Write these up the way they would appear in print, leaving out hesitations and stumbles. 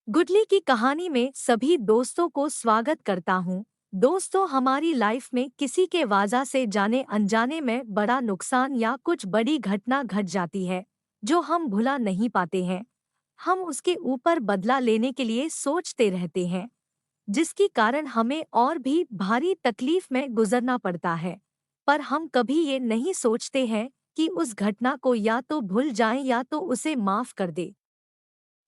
Goodly की कहानी में सभी दोस्तों को स्वागत करता हूँ। दोस्तों, हमारी लाइफ में किसी के वजह से जाने अनजाने में बड़ा नुकसान या कुछ बड़ी घटना घट जाती है जो हम भुला नहीं पाते हैं। हम उसके ऊपर बदला लेने के लिए सोचते रहते हैं, जिसके कारण हमें और भी भारी तकलीफ में गुजरना पड़ता है। पर हम कभी ये नहीं सोचते हैं कि उस घटना को या तो भूल जाएं या तो उसे माफ कर दे।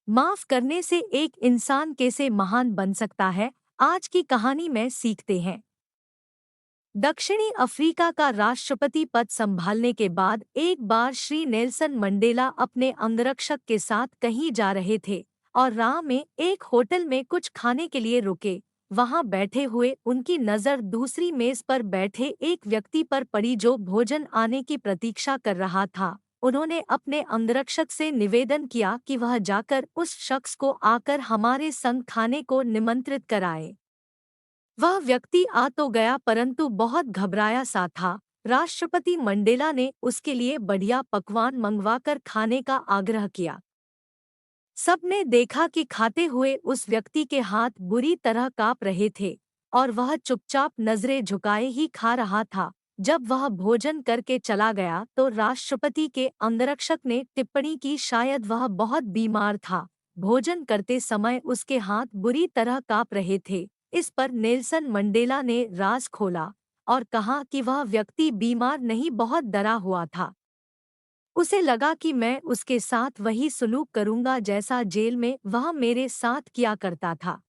माफ करने से एक इंसान कैसे महान बन सकता है, आज की कहानी में सीखते हैं। दक्षिणी अफ्रीका का राष्ट्रपति पद संभालने के बाद एक बार श्री नेल्सन मंडेला अपने अंगरक्षक के साथ कहीं जा रहे थे और राह में एक होटल में कुछ खाने के लिए रुके। वहां बैठे हुए उनकी नजर दूसरी मेज पर बैठे एक व्यक्ति पर पड़ी जो भोजन आने की प्रतीक्षा कर रहा था। उन्होंने अपने अंगरक्षक से निवेदन किया कि वह जाकर उस शख्स को आकर हमारे संग खाने को निमंत्रित कराए। वह व्यक्ति आ तो गया परंतु बहुत घबराया सा था। राष्ट्रपति मंडेला ने उसके लिए बढ़िया पकवान मंगवाकर खाने का आग्रह किया। सबने देखा कि खाते हुए उस व्यक्ति के हाथ बुरी तरह कांप रहे थे और वह चुपचाप नजरें झुकाए ही खा रहा था। जब वह भोजन करके चला गया तो राष्ट्रपति के अंगरक्षक ने टिप्पणी की शायद वह बहुत बीमार था। भोजन करते समय उसके हाथ बुरी तरह कांप रहे थे। इस पर नेल्सन मंडेला ने राज खोला और कहा कि वह व्यक्ति बीमार नहीं, बहुत डरा हुआ था। उसे लगा कि मैं उसके साथ वही सलूक करूंगा जैसा जेल में वह मेरे साथ किया करता था।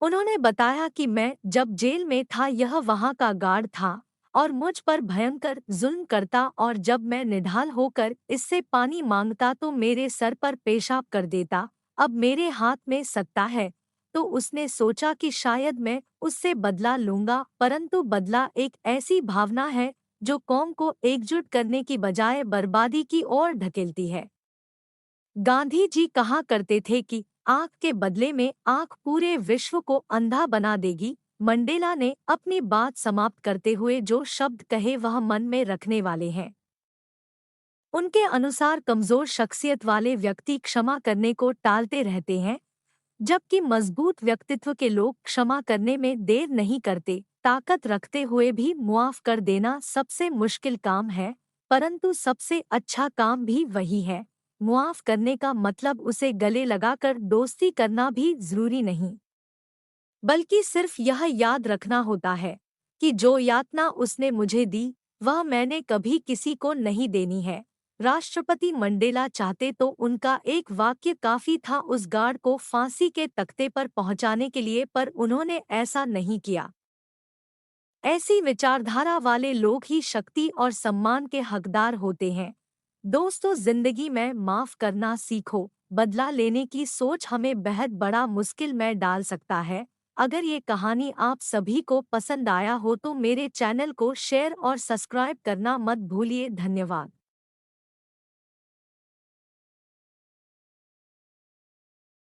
उन्होंने बताया कि मैं जब जेल में था यह वहां का गार्ड था और मुझ पर भयंकर जुल्म करता, और जब मैं निढाल होकर इससे पानी मांगता तो मेरे सर पर पेशाब कर देता। अब मेरे हाथ में सत्ता है तो उसने सोचा कि शायद मैं उससे बदला लूंगा, परंतु बदला एक ऐसी भावना है जो कौम को एकजुट करने की बजाय बर्बादी की ओर ढकेलती है। गांधी जी कहा करते थे कि आंख के बदले में आंख पूरे विश्व को अंधा बना देगी। मंडेला ने अपनी बात समाप्त करते हुए जो शब्द कहे वह मन में रखने वाले हैं। उनके अनुसार कमजोर शख्सियत वाले व्यक्ति क्षमा करने को टालते रहते हैं, जबकि मजबूत व्यक्तित्व के लोग क्षमा करने में देर नहीं करते। ताकत रखते हुए भी मुआफ कर देना सबसे मुश्किल काम है, परंतु सबसे अच्छा काम भी वही है। मुआफ करने का मतलब उसे गले लगाकर दोस्ती करना भी जरूरी नहीं, बल्कि सिर्फ यह याद रखना होता है कि जो यातना उसने मुझे दी वह मैंने कभी किसी को नहीं देनी है। राष्ट्रपति मंडेला चाहते तो उनका एक वाक्य काफी था उस गार्ड को फांसी के तख्ते पर पहुंचाने के लिए, पर उन्होंने ऐसा नहीं किया। ऐसी विचारधारा वाले लोग ही शक्ति और सम्मान के हकदार होते हैं। दोस्तों, जिंदगी में माफ करना सीखो। बदला लेने की सोच हमें बेहद बड़ा मुश्किल में डाल सकता है। अगर ये कहानी आप सभी को पसंद आया हो तो मेरे चैनल को शेयर और सब्सक्राइब करना मत भूलिए। धन्यवाद।